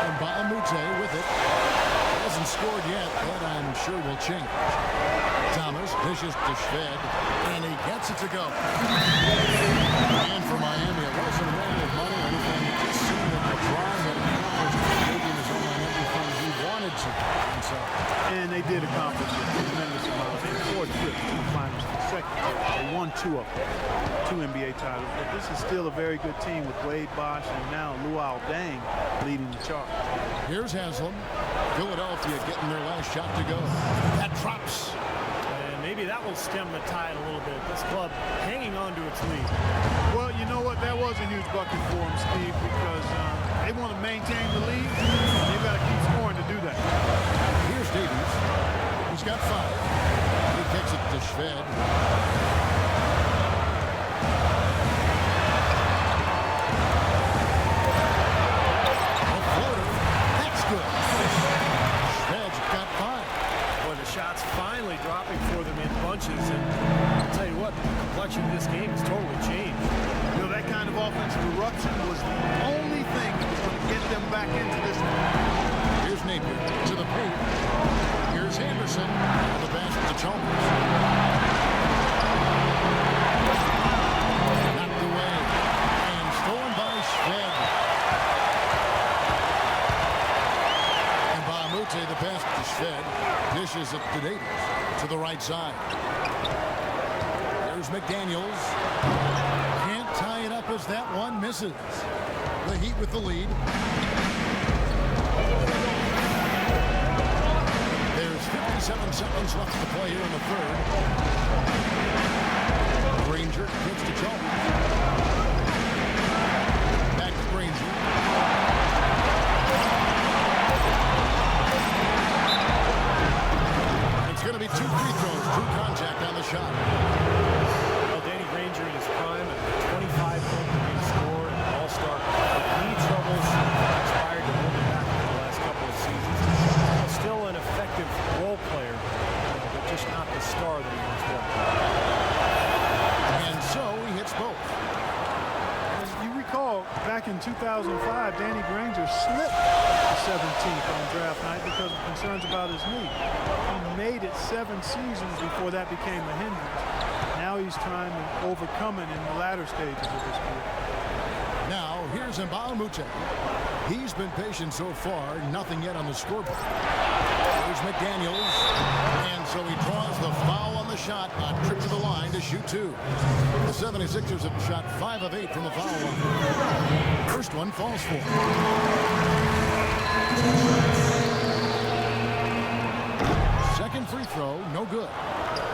And Moute with it. Hasn't scored yet, but I'm sure will change. Thomas dishes to Shved, and he gets it to go. And for Miami, it wasn't a matter of money or anything. It just seemed that LeBron had accomplished taking his own on everything he wanted to. And they did accomplish a tremendous amount. In 4 trips to the finals consecutively. They won 2 of them, 2 NBA titles. But this is still a very good team with Wade, Bosh, and now Deng leading the charge. Here's Haslem. Philadelphia getting their last shot to go. That drops. And maybe that will stem the tide a little bit. This club hanging on to its lead. Well, you know what? That was a huge bucket for them, Steve, because they want to maintain the lead. And they've got to keep scoring to do that. Here's Davies. He's got 5. He kicks it to Shved. A floater. That's good. Shved's got 5. Boy, the shots finally dropping for them in bunches. And I'll tell you what, the complexion of this game has totally changed. You know, that kind of offensive eruption was the only thing that was going to get them back into this game. Here's Napier to the paint. Here's Andersen. The basket to Chalmers. Knocked away. And stolen by Shved. And by Moute, the basket to Shved. Dishes it to Davies to the right side. There's McDaniels. Can't tie it up as that one misses. The Heat with the lead. There's 57 seconds left to play here in the third. Granger gives to Chalmers. Back to Granger. It's going to be 2 free throws. True contact on the shot. Well, Danny Granger in his prime at 25-point per game score and all-star. Knee troubles inspired to hold him back for the last couple of seasons. Still an effective role player, but just not the star that he once was. And so he hits both. As you recall, back in 2005, Danny Granger slipped the 17th on draft night because of concerns about his knee. He made it 7 seasons before that became a hindrance. Now he's trying to overcome it in the latter stages of his career. Now, here's Moute. He's been patient so far, nothing yet on the scoreboard. Here's McDaniels, and so he draws the foul on the shot, a trip to the line to shoot 2. The 76ers have shot 5 of 8 from the foul line. First one falls for. Second free throw, no good.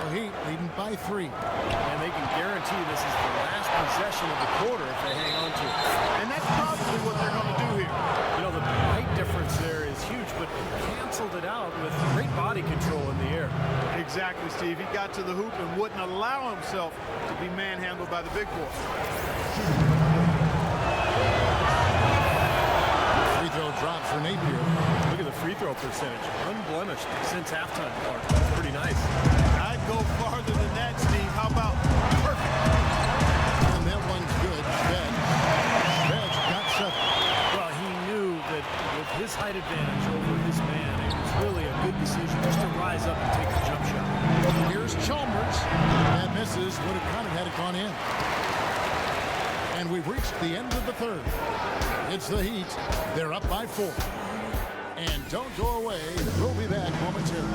The Heat leading by 3. And they can guarantee this is the last possession of the quarter if they hang on to it. And that's probably what they're going to do here. You know, the height difference there is huge, but canceled it out with great body control in the air. Exactly, Steve. He got to the hoop and wouldn't allow himself to be manhandled by the big boy. Free throw drop for Napier. Look at the free throw percentage. Unblemished since halftime, Clark. That's pretty nice. I'd go farther than that, Steve. How about perfect? And that one's good. Shved's got 7. Well, he knew that with his height advantage over his man, it was really a good decision just to rise up and take the jump shot. Here's Chalmers. That misses. Would have counted had it gone in. And we've reached the end of the third. It's the Heat. They're up by 4. And don't go away. We'll be back momentarily.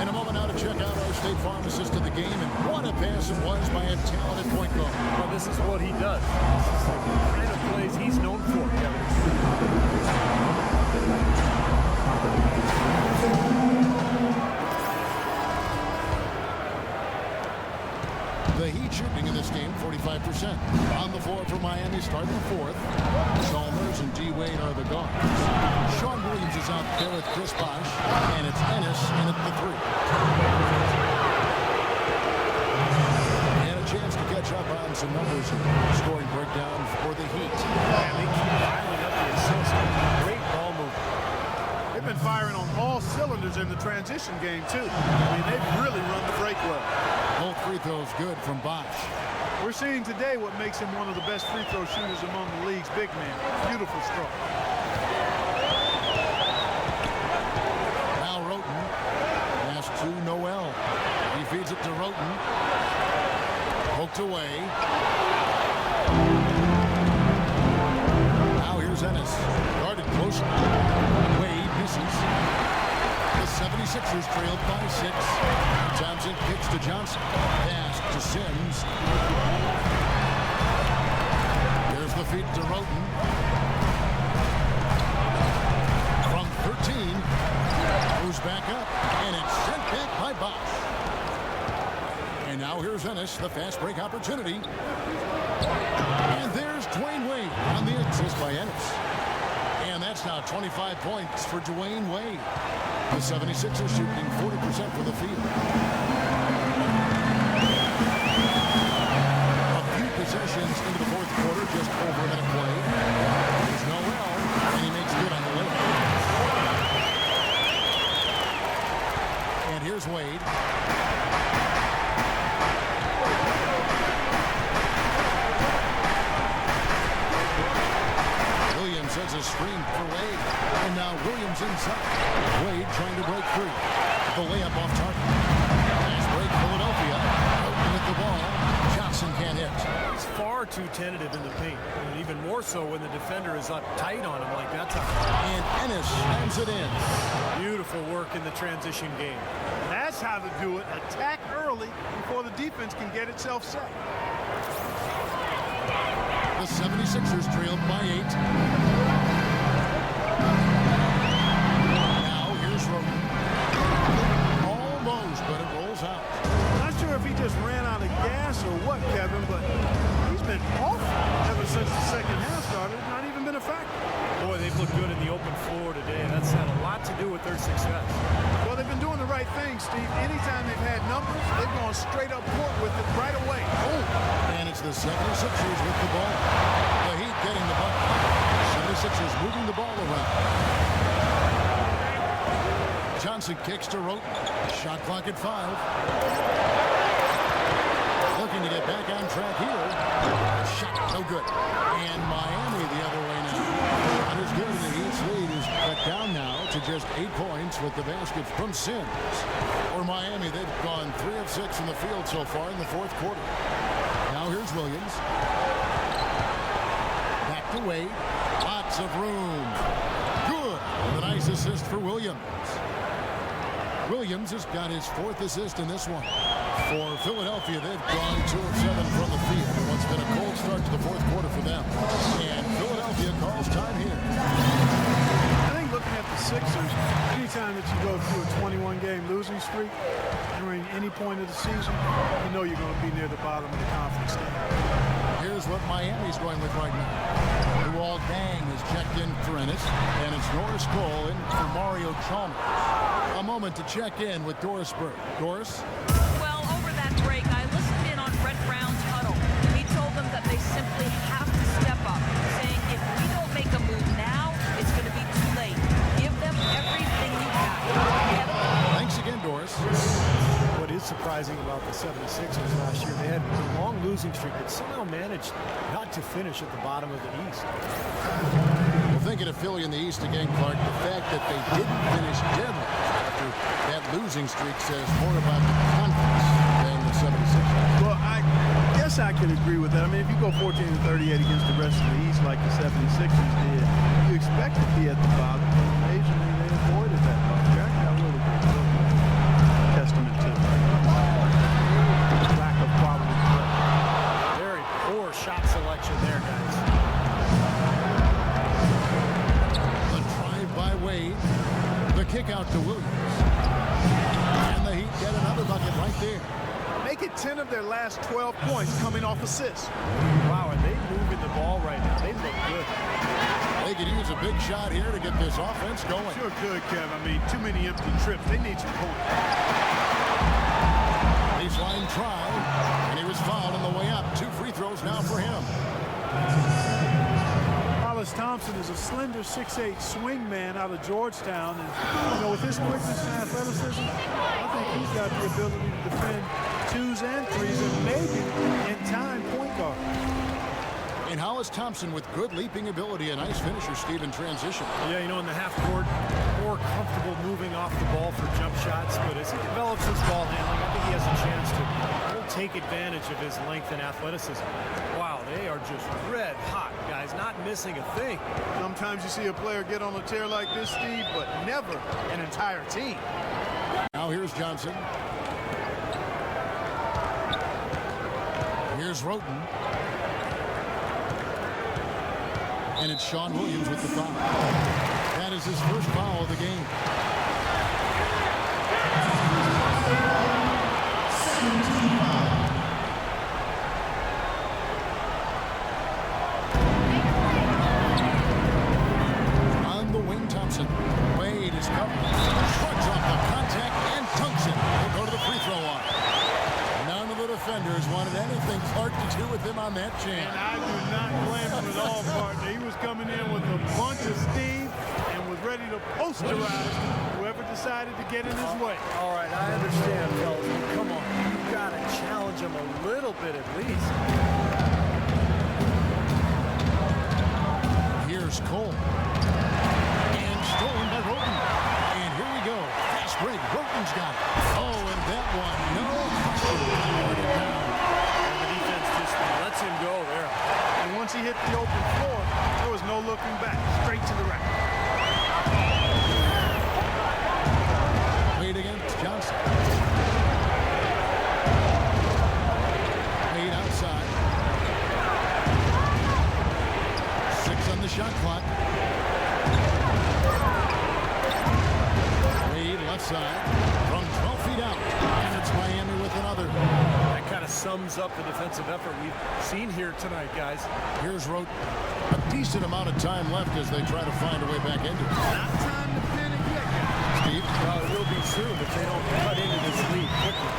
In a moment now to check out our State Farm assist of the game. And what a pass it was by a talented point guard. Well, this is what he does. This is the kind of plays he's known for, Kevin. fourth. Chalmers and Wade are the guards. Sean Williams is out there with Bosh, and it's Ennis in at the 3. And a chance to catch up on some numbers and scoring breakdown for the Heat. And they keep piling up the assists. Great ball movement. They've been firing on all cylinders in the transition game, too. I mean, they've really run the break well. Both free throws good from Bosh. We're seeing today what makes him one of the best free throw shooters among the league's big men. Beautiful stroke. Now Wroten. Pass to Noel. He feeds it to Wroten. Poked away. Now here's Ennis. Guarded closely. Wade misses. The 76ers trailed by 6. Thompson kicks to Johnson. Pass to Sims. Here's the feed to Wroten. From 13. Moves back up. And it's sent back by Bosh. And now here's Ennis, the fast break opportunity. And there's Dwyane Wade on the assist by Ennis. And that's now 25 points for Dwyane Wade. The 76ers shooting 40% for the field. A few possessions into the fourth quarter, just over a minute play. There's Noel, and he makes good on the layup. And here's Wade. Williams sets a screen for Wade. And now Williams inside. Wade trying to break free. The layup off target. Fast break, Philadelphia. Wroten with the ball. Johnson can't hit. He's far too tentative in the paint. And even more so when the defender is up tight on him like that time. And Ennis slams it in. Beautiful work in the transition game. That's how to do it. Attack early before the defense can get itself set. The 76ers trailed by 8. Now here's Wroten. Almost, but it rolls out. Not sure if he just ran out of gas or what, Kevin, but he's been awful ever since the second half started. Not even been a factor. Boy, they've looked good in the open floor today. That's had a lot to do with their success. Well, they've been doing the right thing, Steve. Anytime they've had numbers, they've gone straight up court with it right away. And it's the 76ers with the ball. The Heat getting the bucket. 76ers moving the ball around. Johnson kicks to Wroten. Shot clock at 5. Looking to get back on track here. Shot no good. And Miami the other way now. Not as good. The Heat's lead is cut down now to just 8 points with the basket from Sims. For Miami, they've gone 3 of 6 in the field so far in the fourth quarter. Now here's Williams. Back to Wade. Lots of room. Good. The nice assist for Williams. Williams has got his 4th assist in this one. For Philadelphia, they've gone 2 of 7 from the field. What's been a cold start to the fourth quarter for them. And Philadelphia calls time here. I think looking at the Sixers, anytime that you go through a 21-game losing streak during any point of the season, you know you're going to be near the bottom of the conference standing. Here's what Miami's going with right now. Deng is checked in for Ennis, and it's Norris Cole in for Mario Chalmers. A moment to check in with Doris Burke. Doris? Well, over that break, I listened in on Brett Brown's huddle. He told them that they simply have to step up, saying if we don't make a move now, it's going to be too late. Give them everything you got. Thanks again, Doris. What is surprising about the 76ers last year, they had a long losing streak but somehow managed not to finish at the bottom of the East. Well, thinking of Philly in the East again, Clark, the fact that they didn't finish dead after that losing streak says more about the conference than the 76ers. Well, I guess I could agree with that. I mean, if you go 14-38 against the rest of the East like the 76ers did, you expect to be at the bottom. Occasionally, they avoided that. Jack, I would agree. Testament to lack of quality play. Very poor shot selection there, guys. The drive by Wade. The kick out to Williams. And the Heat get another bucket right there. Make it 10 of their last 12 points coming off assists. Wow, are they moving the ball right now? They look good. They could use a big shot here to get this offense going. Sure could, Kev. I mean, too many empty trips. They need some points. Baseline try, and he was fouled on the way up. 2 free throws now for him. Thompson is a slender 6'8" swing man out of Georgetown, and with his quickness and athleticism, I think he's got the ability to defend 2s and 3s and maybe in time point guard. And how is Thompson with good leaping ability, a nice finisher, Steve, in transition? Yeah, in the half court, more comfortable moving off the ball for jump shots, but as he develops his ball handling, I think he has a chance to take advantage of his length and athleticism. Wow, they are just red hot, guys, not missing a thing. Sometimes you see a player get on a tear like this, Steve, but never an entire team. Now here's Johnson. Here's Wroten. And it's Sean Williams with the foul. That is his first foul of the game. On the wing, Thompson. Wade is covered. Shrugs off the contact and dunks it. He'll go to the free throw line. None of the defenders wanted anything Clark to do with him on that jam. And I do not blame him at all, partner. He was coming in with a bunch of steam and was ready to posterize whoever decided to get in his way. All right, I understand, fellas, but come on. You've got to challenge him a little bit at least. Here's Cole. And stolen by Wroten. And here we go. Fast break. Wroten's got it. Oh, and that one, no question. And the defense just lets him go there. And once he hit the open floor, there was no looking back. Straight to the rack. Wade against Johnson. Wade outside. 6 on the shot clock. Wade left side from 12 feet out. And it's Miami with another. That kind of sums up the defensive effort we've seen here tonight, guys. Here's Wroten. A decent amount of time left as they try to find a way back into it. Not time to panic yet, guys. Steve? Well, it will be soon if they don't cut into this lead quickly.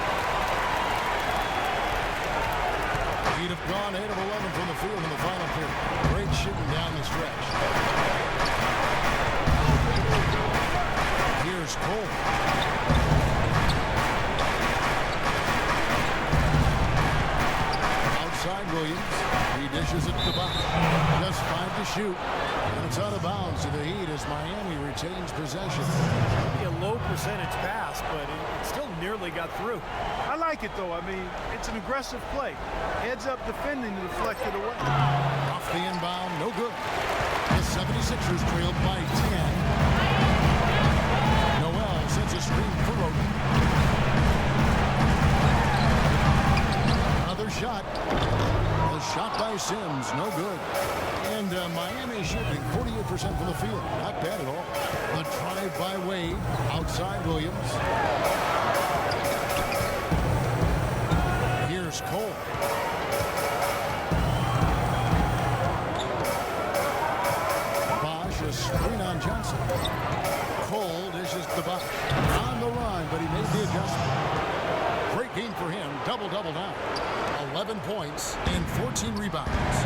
He'd have gone 8 of 11 from the field in the final period. Great shooting down the stretch. Here's Cole. Outside Williams. He dishes it to Mbah. Just 5 to shoot. And it's out of bounds to the Heat as Miami retains possession. Maybe a low percentage pass, but it still nearly got through. I like it, though. I mean, it's an aggressive play. Heads up defending to deflect it away. Off the inbound, no good. The 76ers trailed by 10. Noel sends a screen for Wroten. Another shot. The shot by Sims, no good. And Miami shooting 48% from the field. Not bad at all. The drive by Wade. Outside Williams. Here's Cole. Bosh, a screen on Johnson. Cole dishes to Mbah. On the run, but he made the adjustment. Great game for him. Double-double now. 11 points and 14 rebounds.